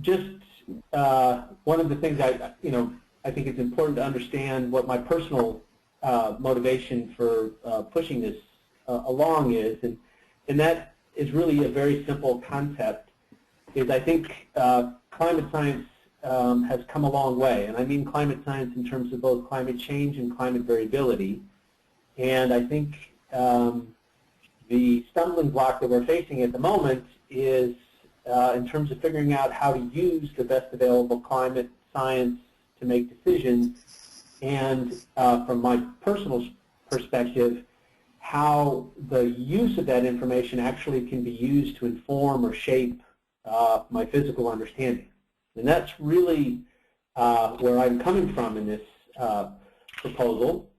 just one of the things I think it's important to understand what my personal motivation for pushing this along is, and that is really a very simple concept. Is I think climate science has come a long way, and I mean climate science in terms of both climate change and climate variability. And I think the stumbling block that we're facing at the moment is in terms of figuring out how to use the best available climate science to make decisions, and from my personal perspective, how the use of that information actually can be used to inform or shape my physical understanding. And that's really where I'm coming from in this proposal.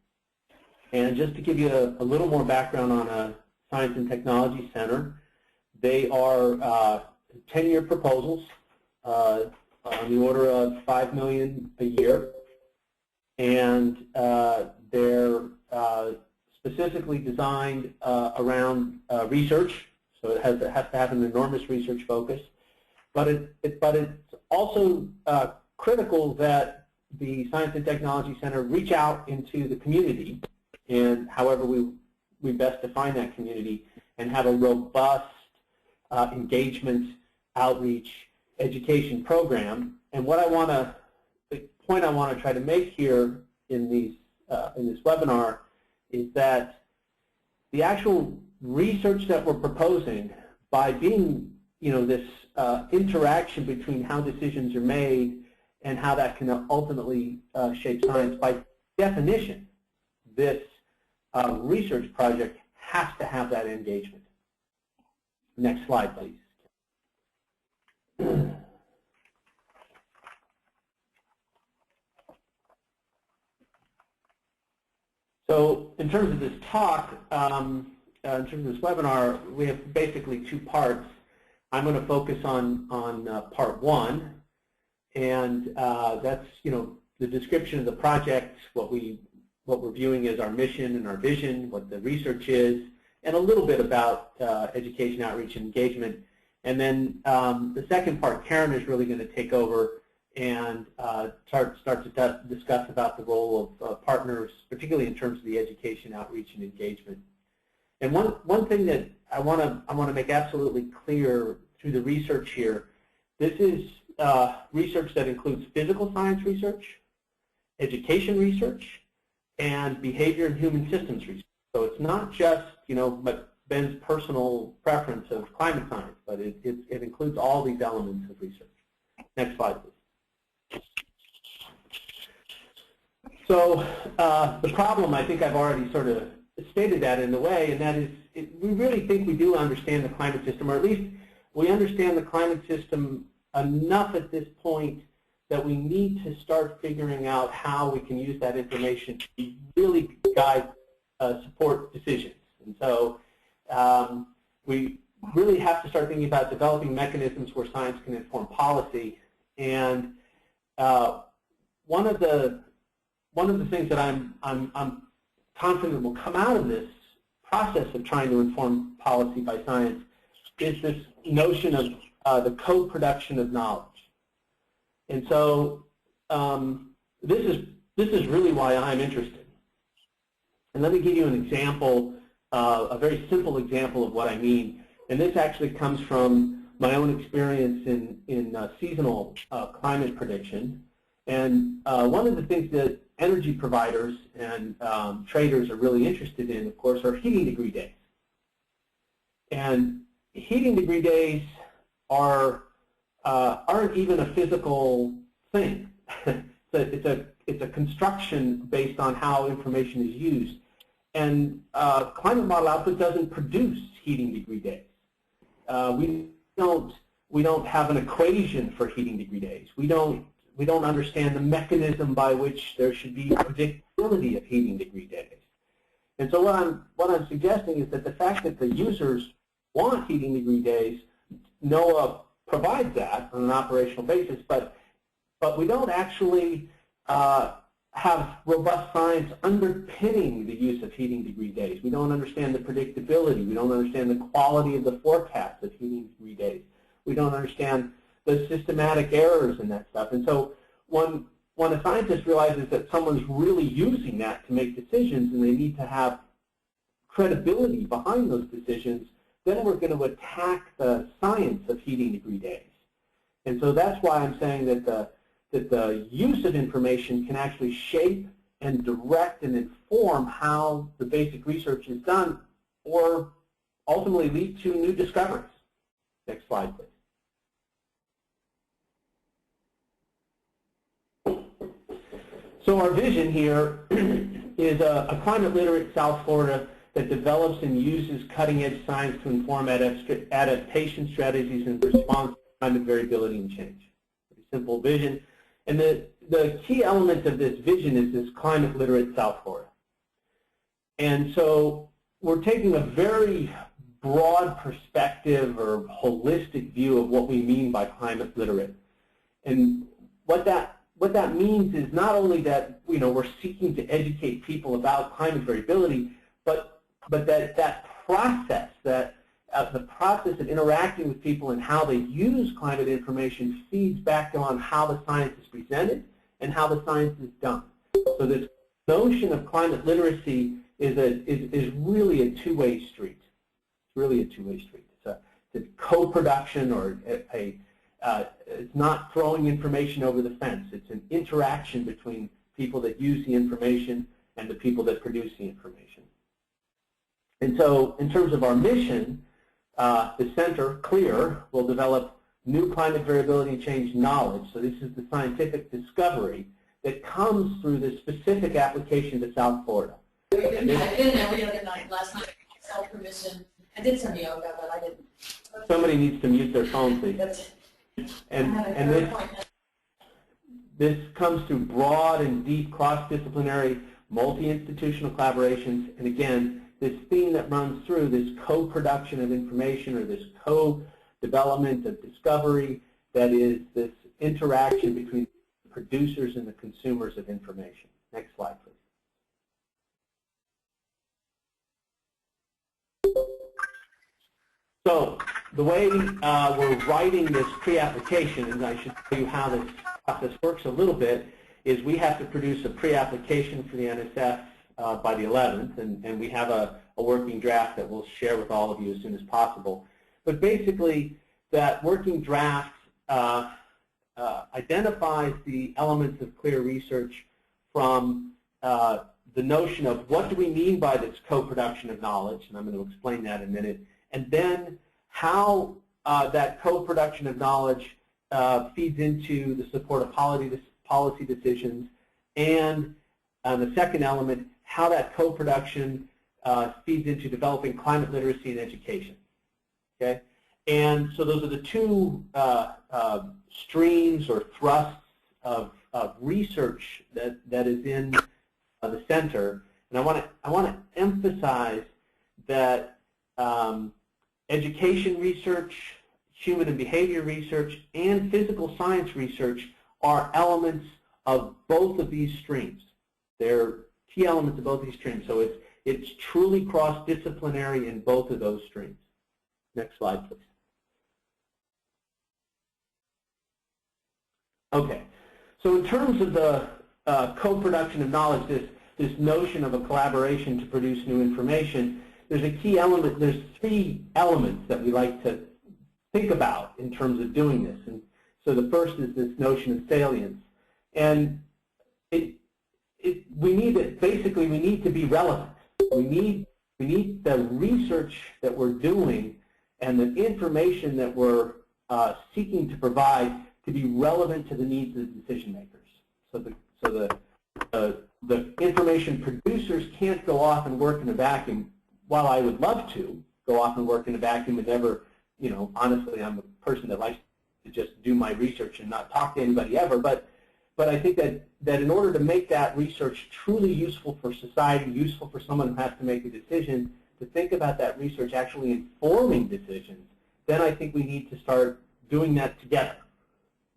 And just to give you a little more background on a Science and Technology Center, they are 10-year proposals on the order of $5 million a year, and they're specifically designed around research, so it has to have an enormous research focus. But it's also critical that the Science and Technology Center reach out into the community, and however we best define that community, and have a robust engagement, outreach, education program. And the point I want to try to make here in this webinar is that the actual research that we're proposing, by being this interaction between how decisions are made and how that can ultimately shape science, by definition, this research project has to have that engagement. Next slide, please. So in terms of this talk, in terms of this webinar, we have basically two parts. I'm going to focus on part one, and that's the description of the project, what we're viewing as our mission and our vision, what the research is, and a little bit about education, outreach, and engagement. And then the second part, Karen is really going to take over and start to discuss about the role of partners, particularly in terms of the education, outreach, and engagement. And one thing that I want to make absolutely clear through the research here, this is research that includes physical science research, education research, and behavior and human systems research. So it's not just Ben's personal preference of climate science, but it includes all these elements of research. Next slide, please. So the problem, I think I've already sort of stated that in a way, and that is we really think we do understand the climate system, or at least we understand the climate system enough at this point that we need to start figuring out how we can use that information to really guide, support decisions. And so we really have to start thinking about developing mechanisms where science can inform policy. And one of the things that I'm confident will come out of this process of trying to inform policy by science is this notion of the co-production of knowledge. And so this is really why I'm interested. And let me give you an example, a very simple example of what I mean. And this actually comes from my own experience in seasonal climate prediction. And one of the things that energy providers and traders are really interested in, of course, are heating degree days. And heating degree days aren't even a physical thing. It's a construction based on how information is used. And climate model output doesn't produce heating degree days. We don't have an equation for heating degree days. We don't understand the mechanism by which there should be predictability of heating degree days. And so what I'm suggesting is that the fact that the users want heating degree days, NOAA provides that on an operational basis, but we don't actually have robust science underpinning the use of heating degree days. We don't understand the predictability. We don't understand the quality of the forecast of heating degree days. We don't understand the systematic errors in that stuff. And so when a scientist realizes that someone's really using that to make decisions and they need to have credibility behind those decisions, then we're going to attack the science of heating degree days. And so that's why I'm saying that the use of information can actually shape and direct and inform how the basic research is done, or ultimately lead to new discoveries. Next slide, please. So our vision here is a climate-literate South Florida that develops and uses cutting-edge science to inform adaptation strategies in response to climate variability and change. Pretty simple vision. And the key element of this vision is this climate-literate South Florida. And so we're taking a very broad perspective or holistic view of what we mean by climate-literate. And what that means is not only that we're seeking to educate people about climate variability, but that process, the process of interacting with people and how they use climate information feeds back on how the science is presented and how the science is done. So this notion of climate literacy is really a two-way street. It's really a two-way street. It's a co-production, or it's not throwing information over the fence. It's an interaction between people that use the information and the people that produce the information. And so in terms of our mission, the center, CLEAR, will develop new climate variability and change knowledge. So this is the scientific discovery that comes through the specific application to South Florida. I did it every other night. Last night, self-permission. I did some yoga, but I didn't. Somebody needs to mute their phone, please. And this comes through broad and deep cross-disciplinary, multi-institutional collaborations. And again, this theme that runs through this co-production of information, or this co-development of discovery, that is this interaction between the producers and the consumers of information. Next slide, please. So the way we're writing this pre-application, and I should tell you how this process works a little bit, is we have to produce a pre-application for the NSF by the 11th, and we have a working draft that we'll share with all of you as soon as possible. But basically, that working draft identifies the elements of CLEAR research from the notion of what do we mean by this co-production of knowledge, and I'm going to explain that in a minute, and then how that co-production of knowledge feeds into the support of policy decisions, and the second element, how that co-production feeds into developing climate literacy and education. Okay, and so those are the two streams or thrusts of research that is in the center. And I want to emphasize that education research, human and behavior research, and physical science research are elements of both of these streams. They're key elements of both these streams. So it's truly cross-disciplinary in both of those streams. Next slide, please. Okay. So in terms of the co-production of knowledge, this notion of a collaboration to produce new information, there's a key element. There's three elements that we like to think about in terms of doing this. And so the first is this notion of salience. And we need to be relevant. We need the research that we're doing and the information that we're seeking to provide to be relevant to the needs of the decision makers. So the information producers can't go off and work in a vacuum. While I would love to go off and work in a vacuum and never, honestly, I'm a person that likes to just do my research and not talk to anybody ever. But I think that in order to make that research truly useful for society, useful for someone who has to make a decision, to think about that research actually informing decisions, then I think we need to start doing that together.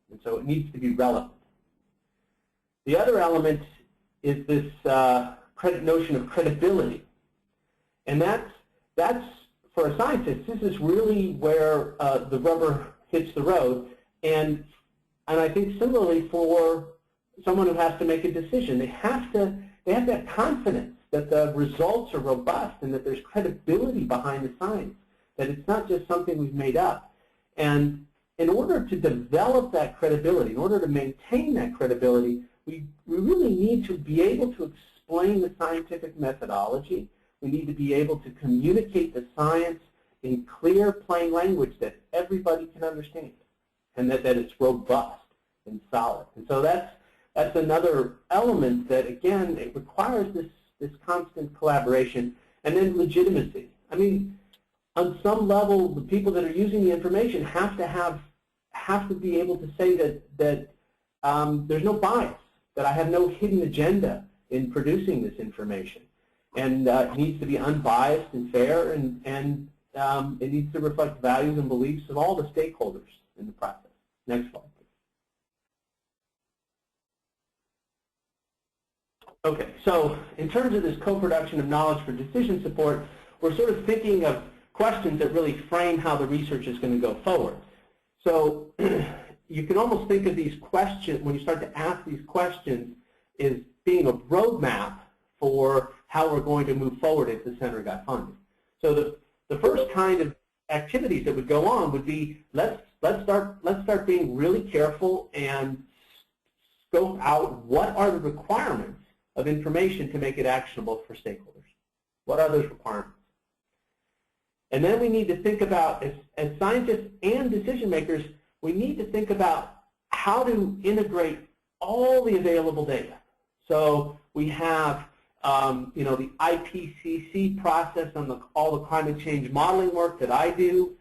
And so it needs to be relevant. The other element is this notion of credibility. And that's for a scientist, this is really where the rubber hits the road. And I think similarly for someone who has to make a decision, they have to have confidence that the results are robust and that there's credibility behind the science, that it's not just something we've made up. And in order to develop that credibility, in order to maintain that credibility, we really need to be able to explain the scientific methodology. We need to be able to communicate the science in clear, plain language that everybody can understand, and that it's robust and solid. And so that's another element that, again, it requires this constant collaboration. And then legitimacy. I mean, on some level, the people that are using the information have to be able to say that there's no bias, that I have no hidden agenda in producing this information, and it needs to be unbiased and fair, and it needs to reflect values and beliefs of all the stakeholders in the process. Next slide, please. Okay, so in terms of this co-production of knowledge for decision support, we're sort of thinking of questions that really frame how the research is going to go forward. So you can almost think of these questions, when you start to ask these questions, as being a roadmap for how we're going to move forward if the center got funded. So the first kind of activities that would go on would be, let's start being really careful and scope out what are the requirements of information to make it actionable for stakeholders. What are those requirements? And then we need to think about, as scientists and decision makers, we need to think about how to integrate all the available data. So we have the IPCC process on all the climate change modeling work that I do.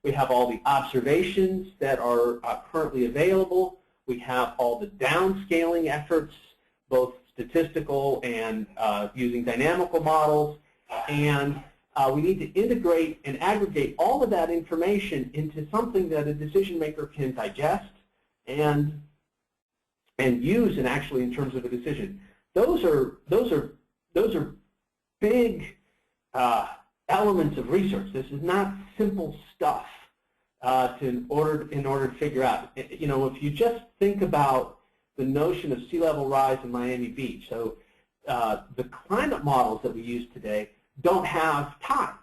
We have all the observations that are currently available. We have all the downscaling efforts, both statistical and using dynamical models. And we need to integrate and aggregate all of that information into something that a decision maker can digest and use, and actually in terms of a decision. Those are big elements of research. This is not simple stuff in order to figure out. You know, if you just think about the notion of sea level rise in Miami Beach, so the climate models that we use today don't have tides,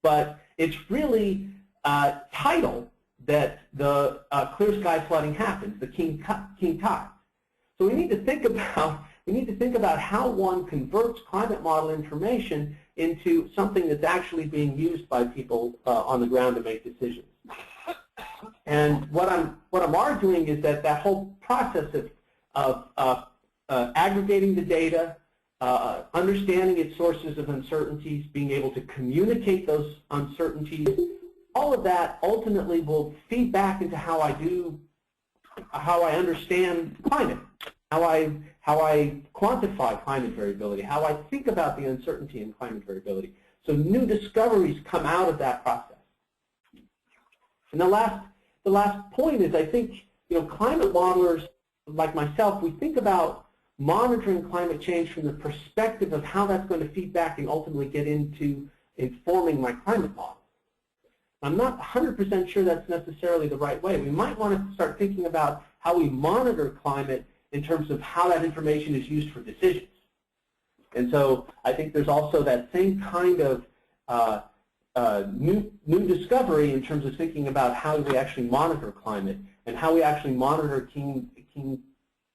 but it's really tidal that the clear sky flooding happens, the king tide. So we need to think about how one converts climate model information into something that's actually being used by people on the ground to make decisions. And what I'm arguing is that whole process of aggregating the data, understanding its sources of uncertainties, being able to communicate those uncertainties, all of that ultimately will feed back into how I understand climate, how I quantify climate variability, how I think about the uncertainty in climate variability. So new discoveries come out of that process. And the last point is, I think, climate modelers like myself, we think about monitoring climate change from the perspective of how that's going to feed back and ultimately get into informing my climate model. I'm not 100% sure that's necessarily the right way. We might want to start thinking about how we monitor climate in terms of how that information is used for decisions. And so I think there's also that same kind of new discovery in terms of thinking about how we actually monitor climate and how we actually monitor king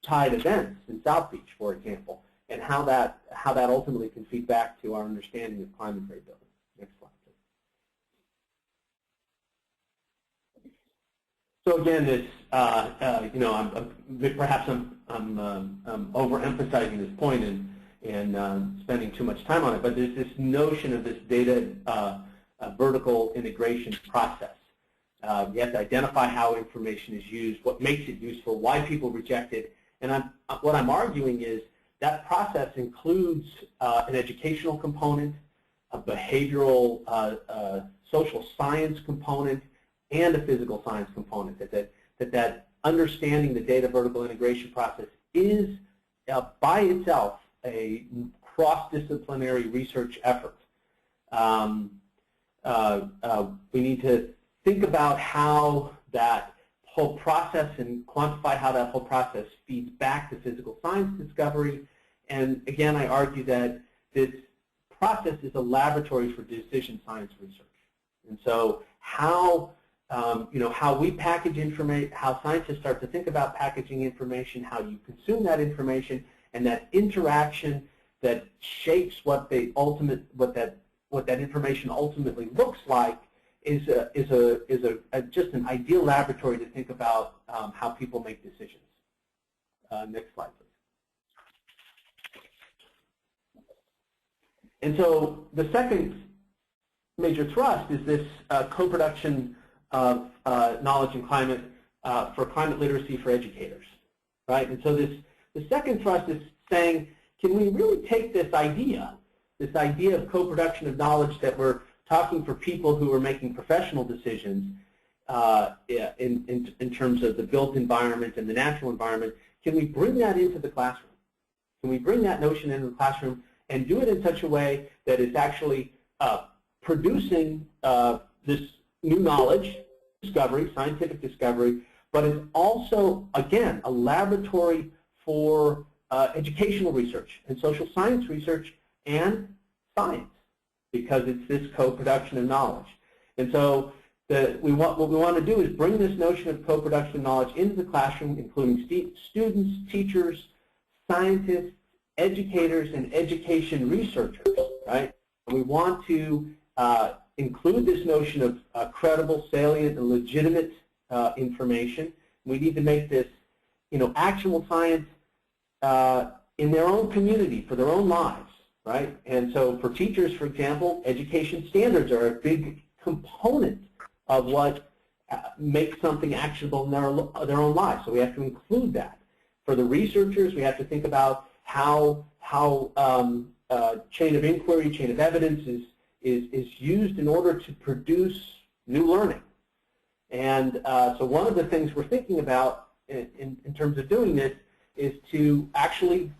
tide events in South Beach, for example, and how that ultimately can feed back to our understanding of climate variability. Next slide, please. So again, this perhaps I'm overemphasizing this point and spending too much time on it, but there's this notion of this data vertical integration process. You have to identify how information is used, what makes it useful, why people reject it, and what I'm arguing is that process includes an educational component, a behavioral social science component, and a physical science component. That understanding the data vertical integration process is by itself a cross-disciplinary research effort. We need to think about how that whole process and quantify how that whole process feeds back to physical science discovery. And again, I argue that this process is a laboratory for decision science research. And so how, how we package information, how scientists start to think about packaging information, how you consume that information, and that interaction that shapes what the ultimate, what that information ultimately looks like is just an ideal laboratory to think about how people make decisions. Next slide, please. And so the second major thrust is this co-production of knowledge and climate for climate literacy for educators, right? And so the second thrust is saying, can we really take this idea of co-production of knowledge that we're talking for people who are making professional decisions in terms of the built environment and the natural environment, can we bring that into the classroom? Can we bring that notion into the classroom and do it in such a way that it's actually producing this new knowledge, discovery, scientific discovery, but it's also, again, a laboratory for educational research and social science research and science, because it's this co-production of knowledge. And so what we want to do is bring this notion of co-production of knowledge into the classroom, including students, teachers, scientists, educators, and education researchers, right? And we want to include this notion of credible, salient, and legitimate information. We need to make this, actual science in their own community, for their own lives, right? And so for teachers, for example, education standards are a big component of what makes something actionable in their own lives. So we have to include that. For the researchers, we have to think about how chain of inquiry, chain of evidence is used in order to produce new learning. And so one of the things we're thinking about in terms of doing this is to actually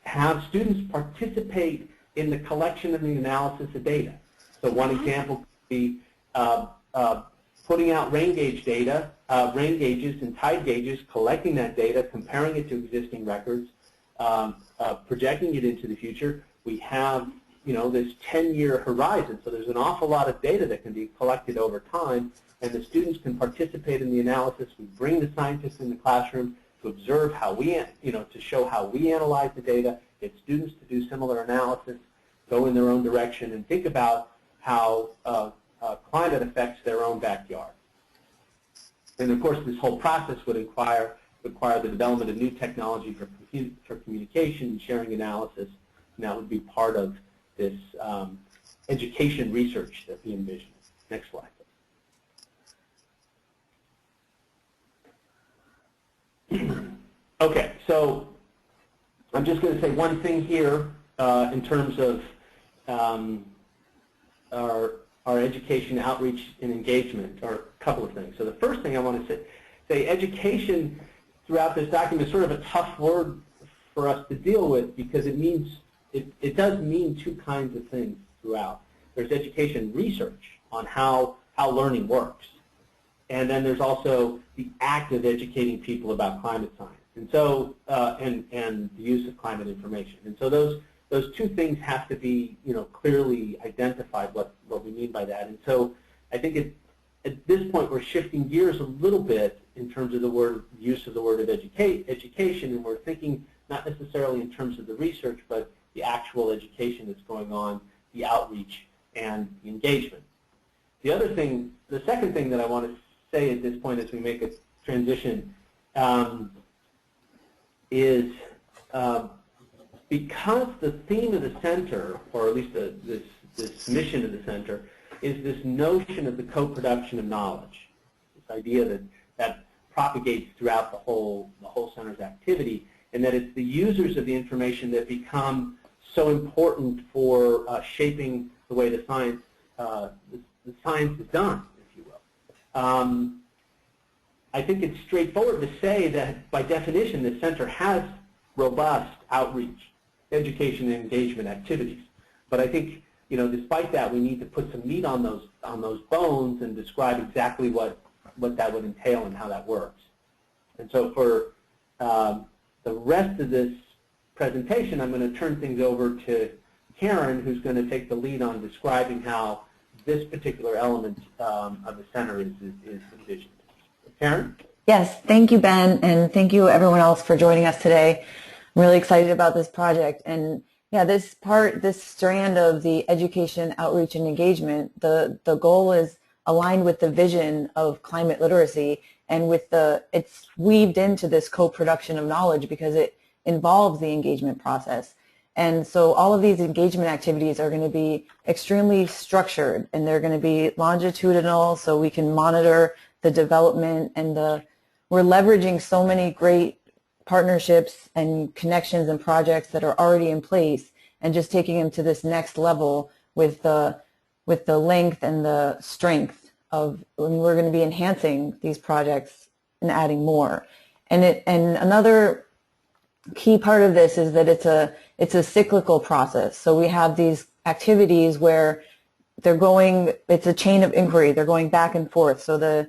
have students participate in the collection and the analysis of data. So one example could be putting out rain gauge data, rain gauges and tide gauges, collecting that data, comparing it to existing records, projecting it into the future. We have, this 10-year horizon, so there's an awful lot of data that can be collected over time, and the students can participate in the analysis. We bring the scientists in the classroom to observe how we, to show how we analyze the data, get students to do similar analysis, go in their own direction, and think about how climate affects their own backyard. And of course, this whole process would require the development of new technology for communication and sharing analysis, and that would be part of this education research that we envision. Next slide. Okay, so I'm just going to say one thing here in terms of our education outreach and engagement, or a couple of things. So the first thing I want to say education throughout this document is sort of a tough word for us to deal with, because it does mean two kinds of things throughout. There's education research on how learning works, and then there's also the act of educating people about climate science, and so and the use of climate information. And so those two things have to be clearly identified, what we mean by that. And so I think at this point we're shifting gears a little bit in terms of the use of the word of education, and we're thinking not necessarily in terms of the research, but the actual education that's going on, the outreach and the engagement. The second thing that I want to say at this point as we make a transition is because the theme of the center, or at least this mission of the center, is this notion of the co-production of knowledge, this idea that propagates throughout the whole center's activity, and that it's the users of the information that become so important for shaping the way the science is done, if you will. I think it's straightforward to say that by definition the center has robust outreach, education, and engagement activities. But I think despite that, we need to put some meat on those bones and describe exactly what what that would entail and how that works. And so for the rest of this presentation, I'm going to turn things over to Karen, who's going to take the lead on describing how this particular element of the center is envisioned. Karen? Yes, thank you, Ben, and thank you everyone else for joining us today. I'm really excited about this project. And yeah, this strand of the education, outreach, and engagement, the goal is aligned with the vision of climate literacy, and it's weaved into this co-production of knowledge because it involves the engagement process. And so all of these engagement activities are going to be extremely structured, and they're going to be longitudinal so we can monitor the development, and we're leveraging so many great partnerships and connections and projects that are already in place, and just taking them to this next level with the length and the strength of, when we're going to be enhancing these projects and adding more. And another key part of this is that it's a cyclical process. So we have these activities where it's a chain of inquiry. They're going back and forth. So the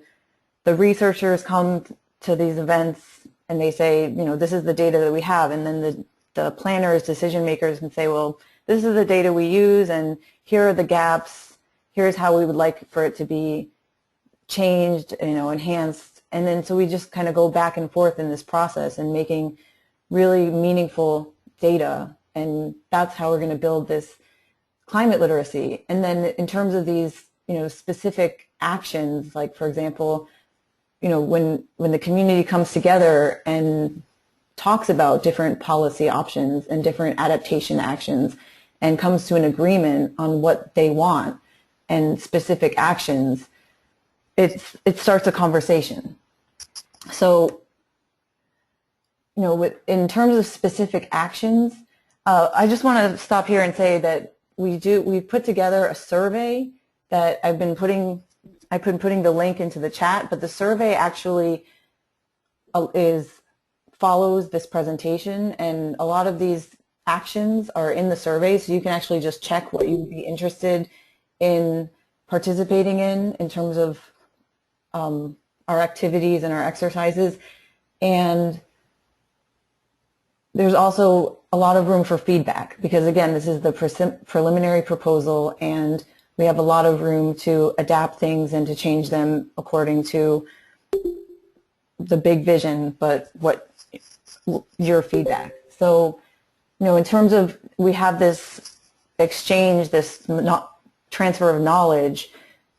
researchers come to these events and they say, this is the data that we have, and then the planners, decision makers can say, well, this is the data we use, and here are the gaps. Here's how we would like for it to be changed, enhanced. And then so we just kind of go back and forth in this process and making really meaningful data. And that's how we're going to build this climate literacy. And then in terms of these, specific actions, like for example, when the community comes together and talks about different policy options and different adaptation actions and comes to an agreement on what they want and specific actions, it starts a conversation. So, in terms of specific actions, I just want to stop here and say that we put together a survey that I've been putting the link into the chat, but the survey actually follows this presentation, and a lot of these actions are in the survey, so you can actually just check what you would be interested in participating in terms of our activities and our exercises. And there's also a lot of room for feedback because, again, this is the preliminary proposal, and we have a lot of room to adapt things and to change them according to the big vision, but your feedback. So, in terms of, we have this exchange, this transfer of knowledge,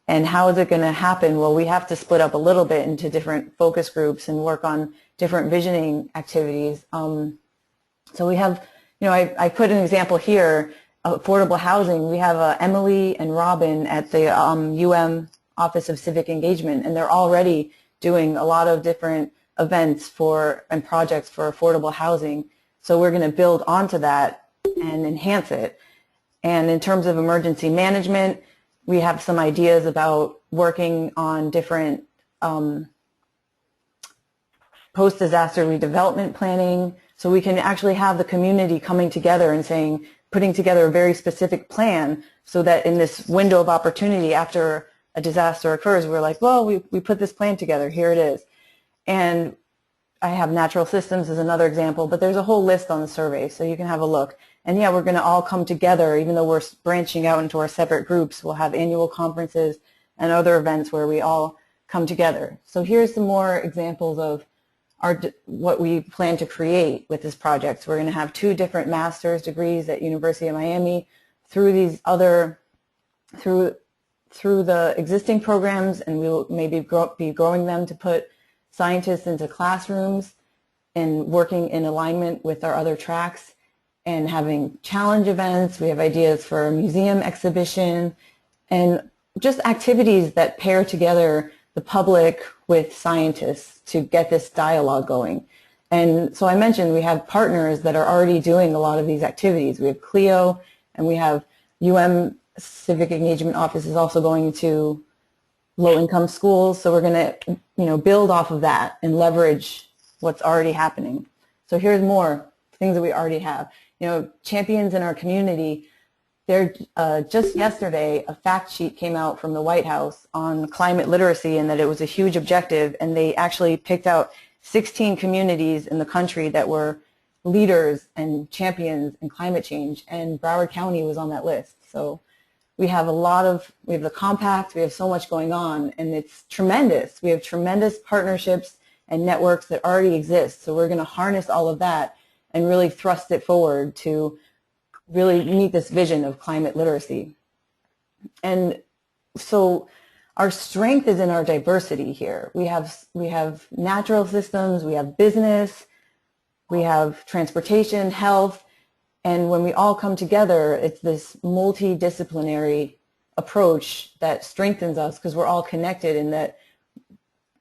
and how is it going to happen? Well, we have to split up a little bit into different focus groups and work on different visioning activities. So we have, I put an example here, affordable housing. We have Emily and Robin at the Office of Civic Engagement, and they're already doing a lot of different events and projects for affordable housing. So we're going to build onto that and enhance it. And in terms of emergency management, we have some ideas about working on different post-disaster redevelopment planning, so we can actually have the community coming together and putting together a very specific plan, so that in this window of opportunity after a disaster occurs, we're like, well, we put this plan together, here it is. And I have natural systems as another example, but there's a whole list on the survey, so you can have a look. And yeah, we're going to all come together, even though we're branching out into our separate groups. We'll have annual conferences and other events where we all come together. So here's some more examples of what we plan to create with this project. So we're going to have 2 different master's degrees at University of Miami through the existing programs, and we'll maybe be growing them to put scientists into classrooms and working in alignment with our other tracks, and having challenge events. We have ideas for a museum exhibition and just activities that pair together the public with scientists to get this dialogue going. And so I mentioned we have partners that are already doing a lot of these activities. We have CLEO, and we have Civic Engagement Office is also going to low-income schools. So we're going to, build off of that and leverage what's already happening. So here's more things that we already have. Champions in our community, just yesterday, a fact sheet came out from the White House on climate literacy and that it was a huge objective, and they actually picked out 16 communities in the country that were leaders and champions in climate change, and Broward County was on that list. So we have we have the compact, we have so much going on, and it's tremendous. We have tremendous partnerships and networks that already exist. So we're going to harness all of that and really thrust it forward to really meet this vision of climate literacy. And so our strength is in our diversity here. We have natural systems, we have business, we have transportation, health, and when we all come together, it's this multidisciplinary approach that strengthens us because we're all connected and that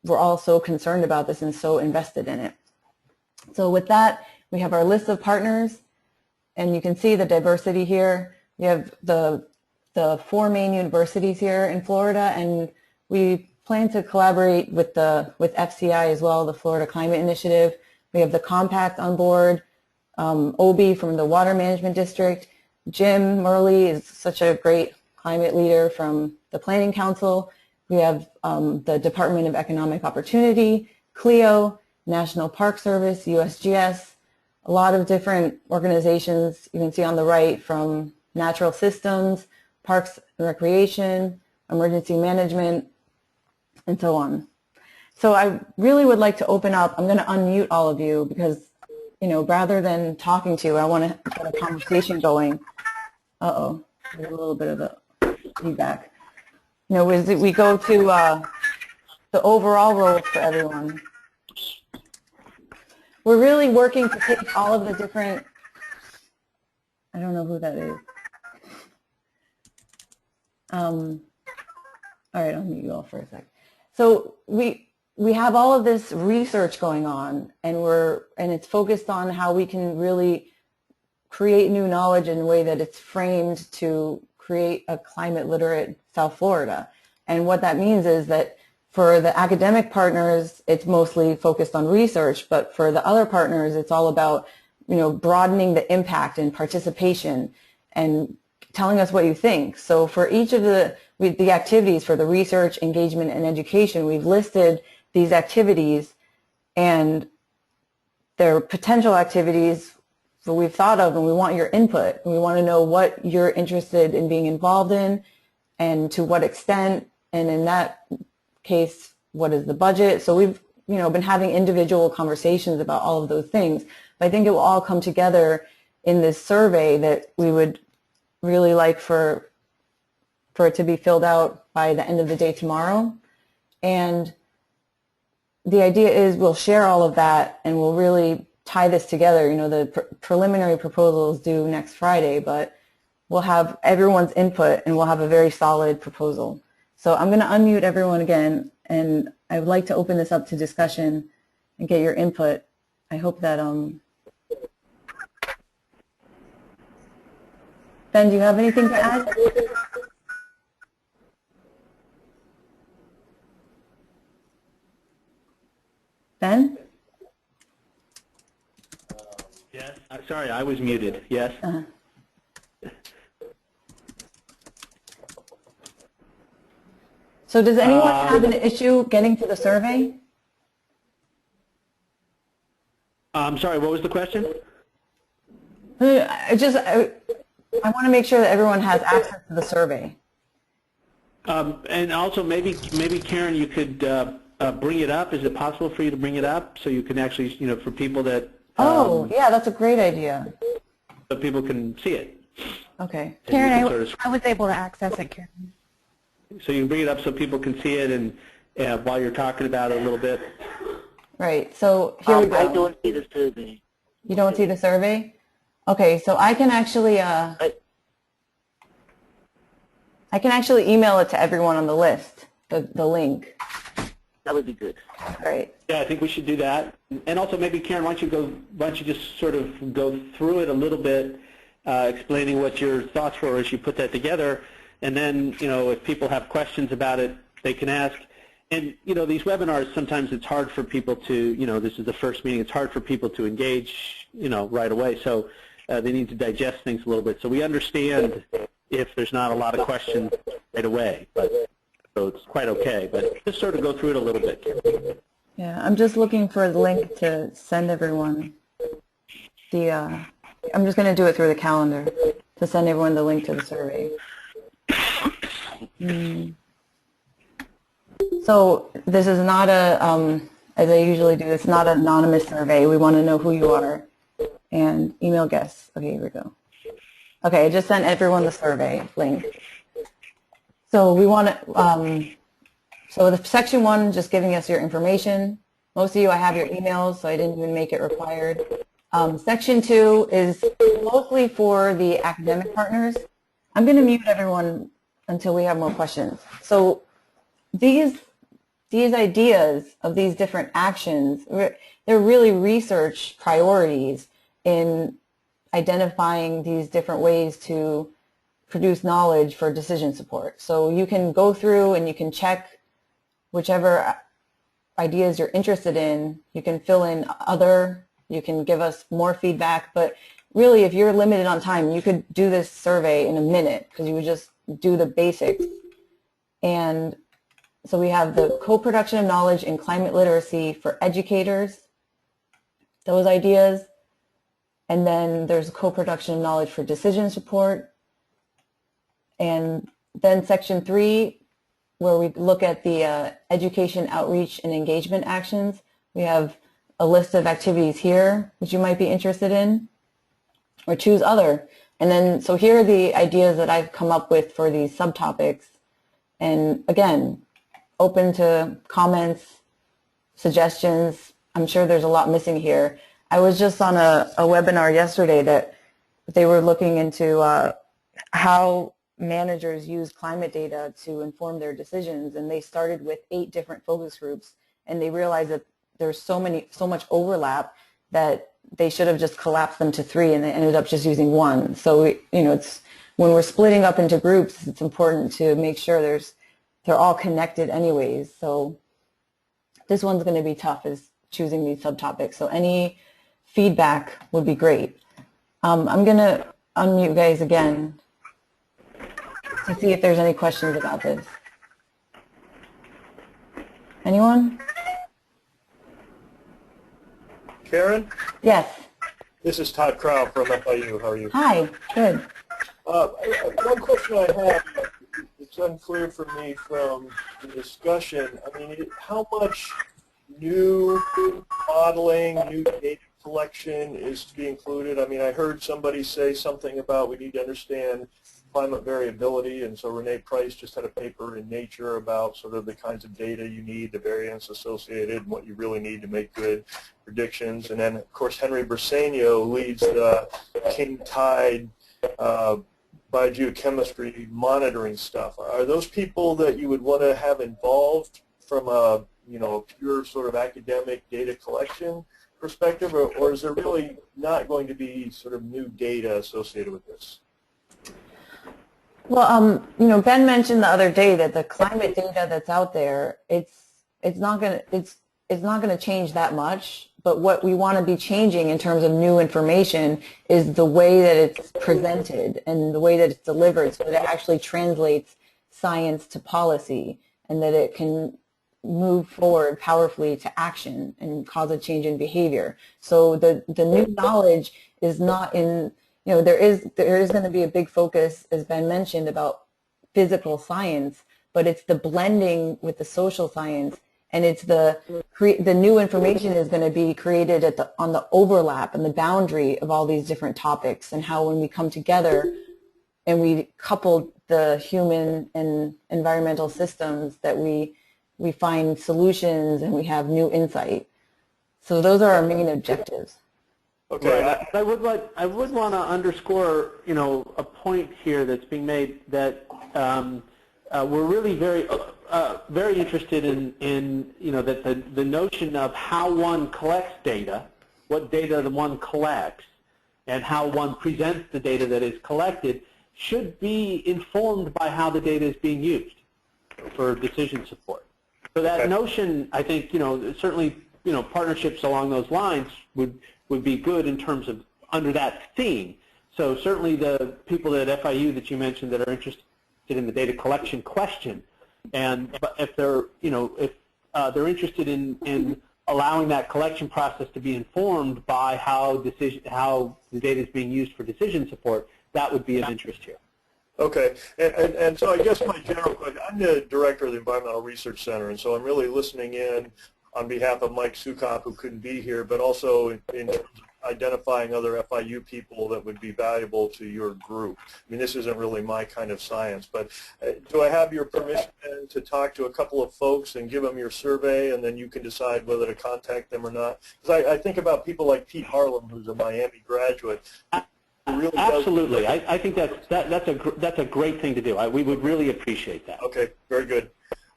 we're all so concerned about this and so invested in it. So with that, we have our list of partners, and you can see the diversity here. We have the 4 main universities here in Florida, and we plan to collaborate with FCI as well, the Florida Climate Initiative. We have the Compact on board, Obi from the Water Management District. Jim Murley is such a great climate leader from the Planning Council. We have the Department of Economic Opportunity, CLEO, National Park Service, USGS, a lot of different organizations you can see on the right, from natural systems, parks and recreation, emergency management, and so on. So I really would like to open up. I'm going to unmute all of you because, you know, rather than talking to you, I want to get a conversation going. Uh-oh, there's a little bit of a feedback. You know, as we go to the overall roles for everyone. We're really working to take all of the different, I don't know who that is. All right, I'll mute you all for a sec. So we have all of this research going on, and it's focused on how we can really create new knowledge in a way that it's framed to create a climate literate South Florida. And what that means is that for the academic partners, it's mostly focused on research, but for the other partners, it's all about, you know, broadening the impact and participation and telling us what you think. So for each of the activities for the research, engagement, and education, we've listed these activities and their potential activities that we've thought of, and we want your input. And we want to know what you're interested in being involved in and to what extent, and in that case, what is the budget? So we've, you know, been having individual conversations about all of those things, but I think it will all come together in this survey that we would really like for it to be filled out by the end of the day tomorrow. And the idea is we'll share all of that and we'll really tie this together. You know, the preliminary proposal is due next Friday, but we'll have everyone's input and we'll have a very solid proposal. So I'm going to unmute everyone again, and I would like to open this up to discussion and get your input. I hope that, Ben, do you have anything to add? Ben? Yes. Sorry, I was muted. Yes. So does anyone have an issue getting to the survey? I'm sorry, what was the question? I want to make sure that everyone has access to the survey. And also maybe Karen, you could bring it up. Is it possible for you to bring it up so you can actually, you know, for people that... Oh, yeah, that's a great idea. So people can see it. Okay. Karen, I was able to access it, Karen. So you can bring it up so people can see it, and while you're talking about it a little bit. Right. So here we go. I don't see the survey. You don't see the survey? Okay. So I can actually email it to everyone on the list, the link. That would be good. Right. Yeah, I think we should do that. And also maybe Karen, why don't you just sort of go through it a little bit, explaining what your thoughts were as you put that together. And then, you know, if people have questions about it, they can ask. And, you know, these webinars, sometimes it's hard for people to, you know, this is the first meeting, it's hard for people to engage, you know, right away. So they need to digest things a little bit. So we understand if there's not a lot of questions right away, so it's quite okay. But just sort of go through it a little bit. Yeah, I'm just looking for the link to send everyone the, I'm just going to do it through the calendar to send everyone the link to the survey. So this is not a, as I usually do, it's not an anonymous survey. We want to know who you are. And email guests. Okay, here we go. Okay, I just sent everyone the survey link. So we want to, so the section 1, just giving us your information. Most of you, I have your emails, so I didn't even make it required. Section 2 is mostly for the academic partners. I'm going to mute everyone until we have more questions. So these ideas of these different actions, they're really research priorities in identifying these different ways to produce knowledge for decision support. So you can go through and you can check whichever ideas you're interested in. You can fill in other, you can give us more feedback, but really if you're limited on time, you could do this survey in a minute because you would just do the basics. And so we have the co-production of knowledge in climate literacy for educators, those ideas. And then there's co-production of knowledge for decision support. And then section 3, where we look at the education, outreach, and engagement actions. We have a list of activities here, which you might be interested in, or choose other. And then, so here are the ideas that I've come up with for these subtopics. And again, open to comments, suggestions. I'm sure there's a lot missing here. I was just on a webinar yesterday that they were looking into how managers use climate data to inform their decisions, and they started with 8 different focus groups, and they realized that there's so much overlap that they should have just collapsed them to 3, and they ended up just using 1. So it's when we're splitting up into groups, it's important to make sure they're all connected anyways. So this one's going to be tough, is choosing these subtopics. So any feedback would be great. I'm going to unmute you guys again to see if there's any questions about this. Anyone? Karen? Yes. This is Todd Crow from FIU. How are you? Hi. Good. One question I have, it's unclear for me from the discussion. I mean, how much new modeling, new data collection is to be included? I mean, I heard somebody say something about we need to understand climate variability, and so Renee Price just had a paper in Nature about sort of the kinds of data you need, the variance associated, and what you really need to make good predictions. And then, of course, Henry Briseno leads the King Tide biogeochemistry monitoring stuff. Are those people that you would want to have involved from a pure sort of academic data collection perspective, or is there really not going to be sort of new data associated with this? Well, Ben mentioned the other day that the climate data that's out there, it's not going to change that much. But what we want to be changing in terms of new information is the way that it's presented and the way that it's delivered, so that it actually translates science to policy and that it can move forward powerfully to action and cause a change in behavior. So the new knowledge is not in, there is going to be a big focus, as Ben mentioned, about physical science, but it's the blending with the social science, and it's the new information is going to be created on the overlap and the boundary of all these different topics, and how when we come together and we couple the human and environmental systems that we find solutions and we have new insight. So those are our main objectives. Okay. Right. I would want to underscore, a point here that's being made, that we're really very interested in that the notion of how one collects data, what data the one collects, and how one presents the data that is collected should be informed by how the data is being used for decision support. So that notion, I think, certainly, partnerships along those lines would be good in terms of under that theme. So certainly the people at FIU that you mentioned that are interested in the data collection question, and if they're, if they're interested in allowing that collection process to be informed by how the data is being used for decision support, that would be of interest here. Okay, and so I guess my general question, I'm the director of the Environmental Research Center, and so I'm really listening in on behalf of Mike Sukop, who couldn't be here, but also in terms of identifying other FIU people that would be valuable to your group. I mean, this isn't really my kind of science, but do I have your permission to talk to a couple of folks and give them your survey, and then you can decide whether to contact them or not? Because I think about people like Pete Harlem, who's a Miami graduate. Really absolutely. I think that's a great thing to do. We would really appreciate that. Okay, very good.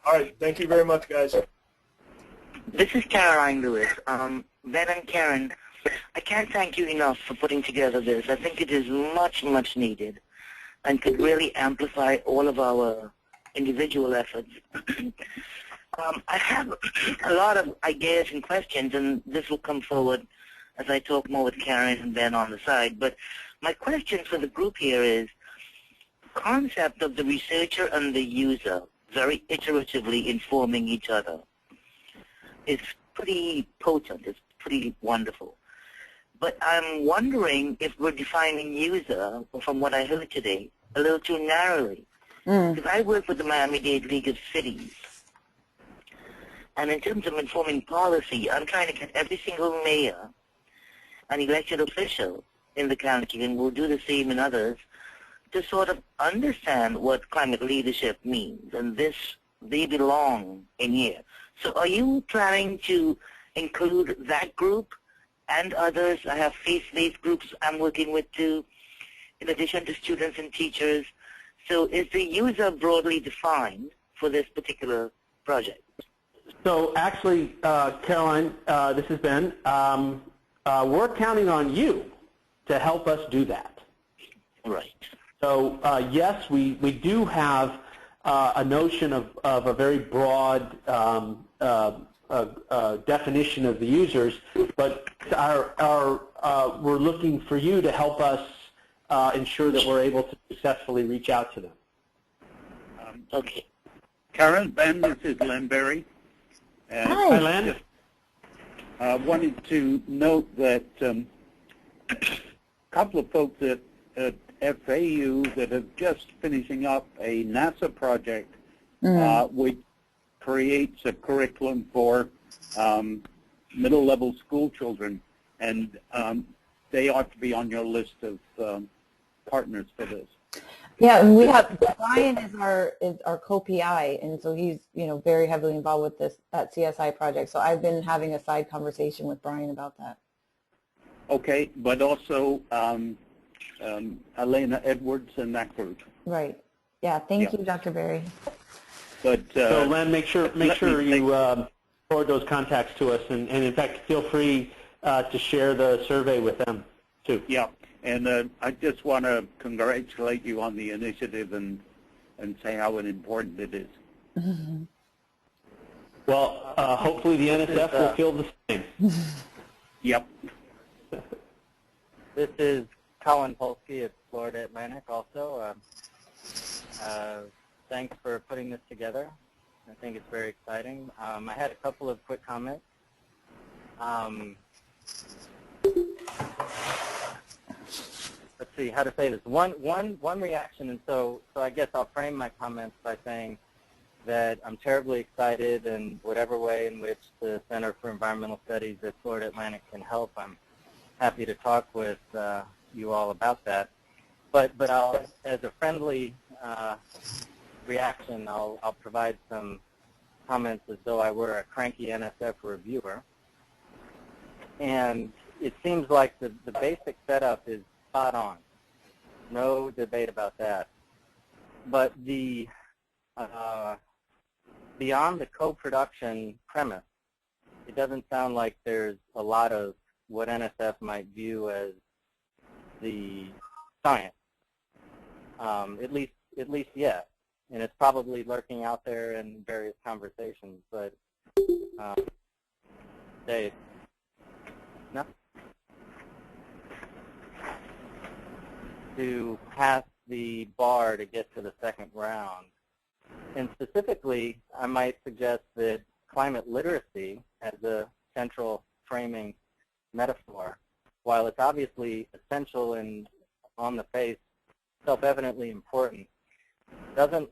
All right, thank you very much, guys. This is Caroline Lewis. Ben and Karen, I can't thank you enough for putting together this. I think it is much, much needed and could really amplify all of our individual efforts. I have a lot of ideas and questions, and this will come forward as I talk more with Karen and Ben on the side. But my question for the group here is the concept of the researcher and the user very iteratively informing each other. It's pretty potent. It's pretty wonderful. But I'm wondering if we're defining user, from what I heard today, a little too narrowly. Because I work with the Miami-Dade League of Cities. And in terms of informing policy, I'm trying to get every single mayor and elected official in the county, and we'll do the same in others, to sort of understand what climate leadership means. And they belong in here. So are you planning to include that group and others? I have faith-based groups I'm working with too, in addition to students and teachers. So is the user broadly defined for this particular project? So actually, Caroline, this is Ben. We're counting on you to help us do that. Right. So yes, we do have a notion of a very broad definition of the users, but we're looking for you to help us ensure that we're able to successfully reach out to them. Okay. Karen, Ben, this is Len Berry. Hi, Len. I wanted to note that a couple of folks at FAU that are just finishing up a NASA project which creates a curriculum for middle-level school children, and they ought to be on your list of partners for this. Yeah, and we have Brian is our co-PI, and so he's very heavily involved with that CSI project. So I've been having a side conversation with Brian about that. Okay, but also Elena Edwards and that group. Right. Yeah. Thank you, Dr. Berry. But so Len, make sure you forward those contacts to us, and in fact, feel free to share the survey with them too. Yeah. And I just want to congratulate you on the initiative and say how important it is. Mm-hmm. Well, hopefully the NSF will feel the same. Yep. This is Colin Polsky at Florida Atlantic also. Thanks for putting this together. I think it's very exciting. I had a couple of quick comments. Let's see how to say this. One reaction, and so I guess I'll frame my comments by saying that I'm terribly excited in whatever way in which the Center for Environmental Studies at Florida Atlantic can help. I'm happy to talk with you all about that. But I'll, as a friendly reaction, I'll provide some comments as though I were a cranky NSF reviewer. And it seems like the basic setup is spot on. No debate about that. But the beyond the co-production premise, it doesn't sound like there's a lot of what NSF might view as the science, at least yet. And it's probably lurking out there in various conversations. But Dave, no? to pass the bar to get to the second round. And specifically, I might suggest that climate literacy as a central framing metaphor, while it's obviously essential and on the face, self-evidently important, doesn't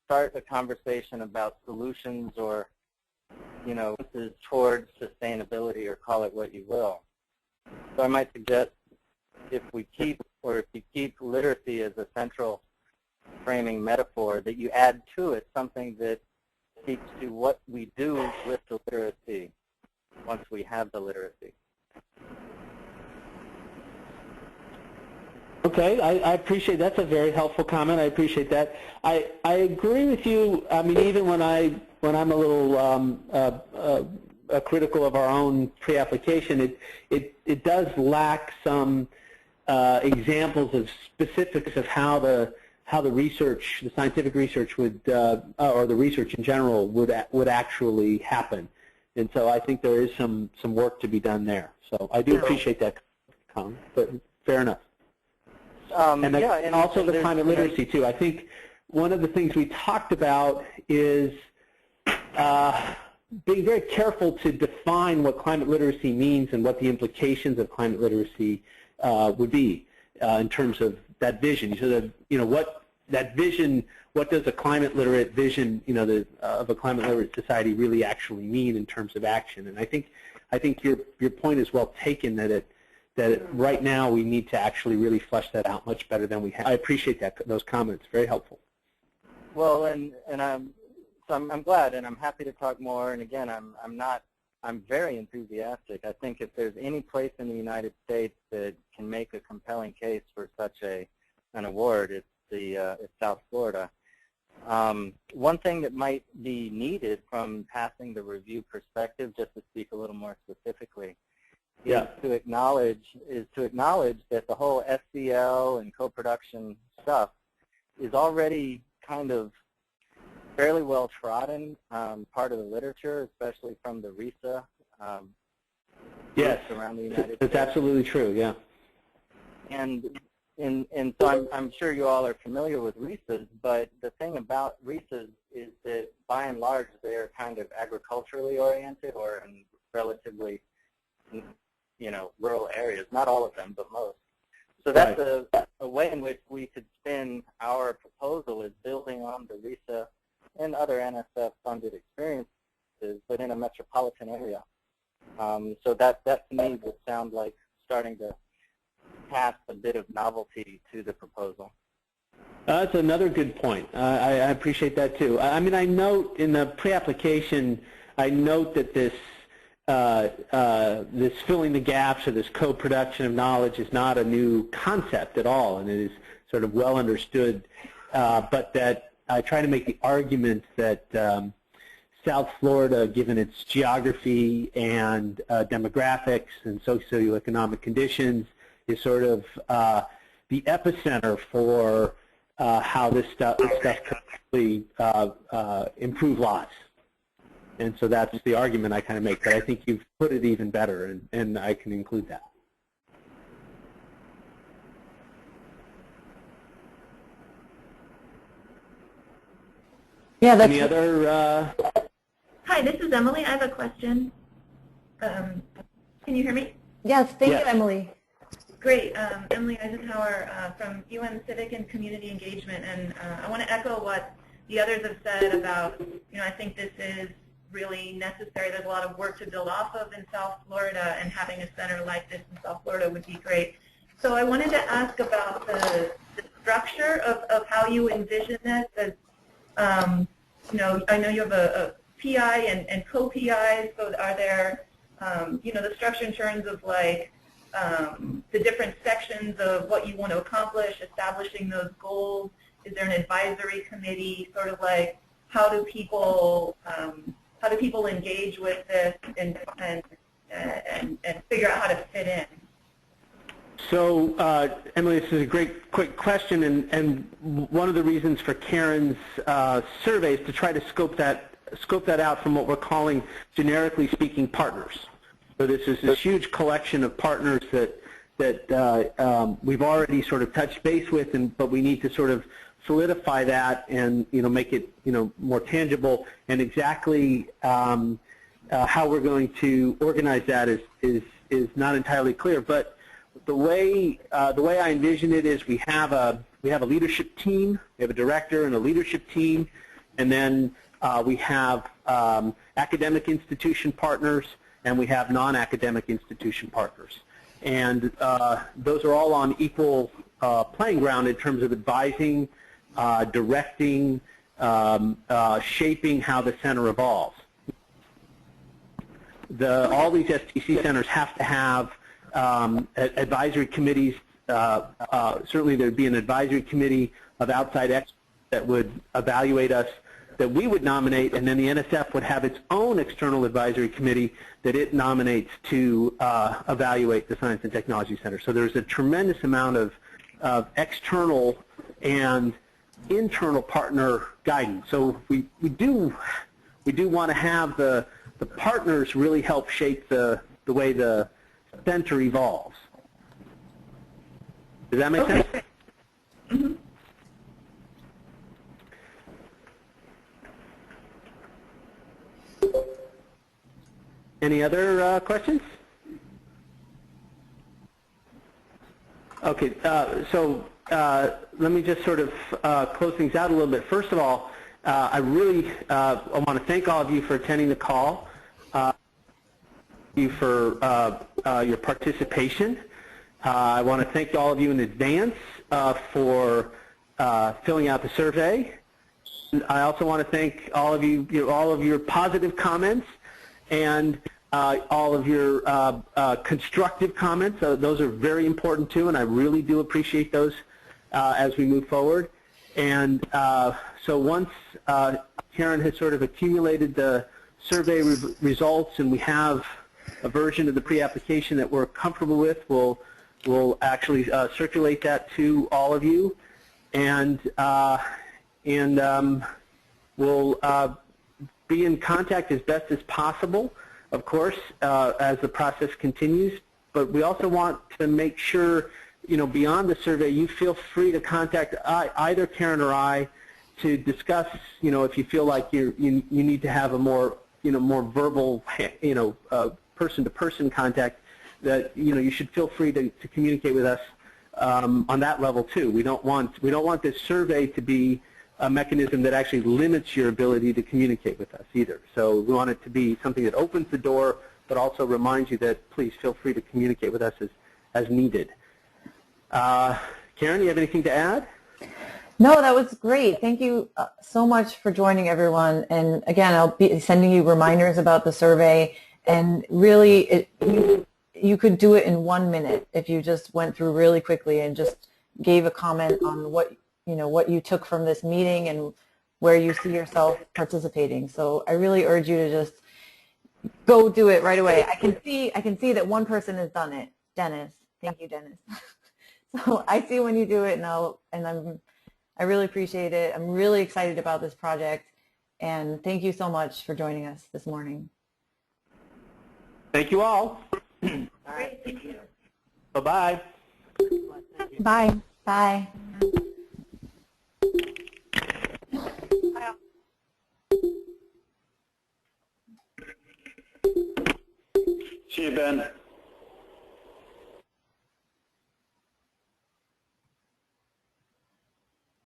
start a conversation about solutions or, towards sustainability, or call it what you will. So I might suggest if you keep literacy as a central framing metaphor, that you add to it something that speaks to what we do with the literacy once we have the literacy. Okay, I appreciate that's a very helpful comment. I appreciate that. I agree with you. I mean, even when I'm a little critical of our own pre-application, it does lack some examples of specifics of how the research, the scientific research would, or the research in general would actually happen. And so I think there is some work to be done there. So I do appreciate that comment, but fair enough. And also the climate literacy too. I think one of the things we talked about is being very careful to define what climate literacy means and what the implications of climate literacy would be in terms of that vision. So that, what that vision, what does a climate literate vision, of a climate literate society really actually mean in terms of action? And I think your point is well taken, that right now we need to actually really flesh that out much better than we have. I appreciate those comments. Very helpful. Well, and I'm glad, and I'm happy to talk more. And again, I'm very enthusiastic. I think if there's any place in the United States that can make a compelling case for such an award, it's South Florida. One thing that might be needed from passing the review perspective, just to speak a little more specifically, is to acknowledge that the whole SCL and co-production stuff is already kind of fairly well trodden part of the literature, especially from the RISA yes, around the United States. That's absolutely true, yeah. And so I'm sure you all are familiar with RISAs, but the thing about RISAs is that by and large they're kind of agriculturally oriented or in relatively rural areas. Not all of them, but most. So that's a way in which we could spin our proposal as building on the RISA and other NSF-funded experiences, but in a metropolitan area. So that to me would sound like starting to pass a bit of novelty to the proposal. That's another good point. I appreciate that too. I mean, I note in the pre-application, I note that this filling the gaps or this co-production of knowledge is not a new concept at all, and it is sort of well understood, but that I try to make the argument that South Florida, given its geography and demographics and socioeconomic conditions, is sort of the epicenter for how this stuff can really improve lives. And so that's the argument I kind of make, but I think you've put it even better, and I can include that. Yeah, that's any other? Hi, this is Emily. I have a question. Can you hear me? Yes, thank you, Emily. Great. Emily Eisenhower from UN Civic and Community Engagement, and I want to echo what the others have said about, I think this is really necessary. There's a lot of work to build off of in South Florida, and having a center like this in South Florida would be great. So I wanted to ask about the structure of how you envision this. As, I know you have a PI and co-PIs, so are there, the structure in terms of like the different sections of what you want to accomplish, establishing those goals? Is there an advisory committee? Sort of like how do people engage with this and figure out how to fit in? So, Emily, this is a quick question, and one of the reasons for Karen's survey is to try to scope that out from what we're calling, generically speaking, partners. So this is this huge collection of partners that we've already sort of touched base with, but we need to sort of solidify that and make it more tangible. And exactly how we're going to organize that is not entirely clear. But the way I envision it is we have a leadership team, we have a director and a leadership team, and then we have academic institution partners and we have non-academic institution partners. And those are all on equal playing ground in terms of advising, directing, shaping how the center evolves. All these STC centers have to have advisory committees. Certainly there would be an advisory committee of outside experts that would evaluate us, that we would nominate, and then the NSF would have its own external advisory committee that it nominates to evaluate the Science and Technology Center. So there's a tremendous amount of external and internal partner guidance. So we do want to have the partners really help shape the way the center evolves. Does that make sense? Mm-hmm. Any other questions? Okay, so let me just sort of close things out a little bit. First of all, I really want to thank all of you for attending the call. You for your participation. I want to thank all of you in advance for filling out the survey. I also want to thank all of you, all of your positive comments and all of your constructive comments. Those are very important too, and I really do appreciate those as we move forward. And so once Karen has sort of accumulated the survey results and we have a version of the pre-application that we're comfortable with, we'll actually circulate that to all of you, and we'll be in contact as best as possible, of course, as the process continues. But we also want to make sure, beyond the survey, you feel free to contact either Karen or I to discuss, if you feel like you need to have a more, more verbal, person-to-person contact, that you should feel free to communicate with us on that level too. We don't want this survey to be a mechanism that actually limits your ability to communicate with us either. So we want it to be something that opens the door, but also reminds you that please feel free to communicate with us as needed. Karen, you have anything to add? No, that was great. Thank you so much for joining, everyone. And again, I'll be sending you reminders about the survey. And really, you could do it in 1 minute if you just went through really quickly and just gave a comment on what you took from this meeting and where you see yourself participating. So I really urge you to just go do it right away. I can see that one person has done it. Dennis. Thank you, Dennis. So I see when you do it, and I really appreciate it. I'm really excited about this project, and thank you so much for joining us this morning. Thank you all. Great, thank you. Bye-bye. Bye. Bye. See you, Ben.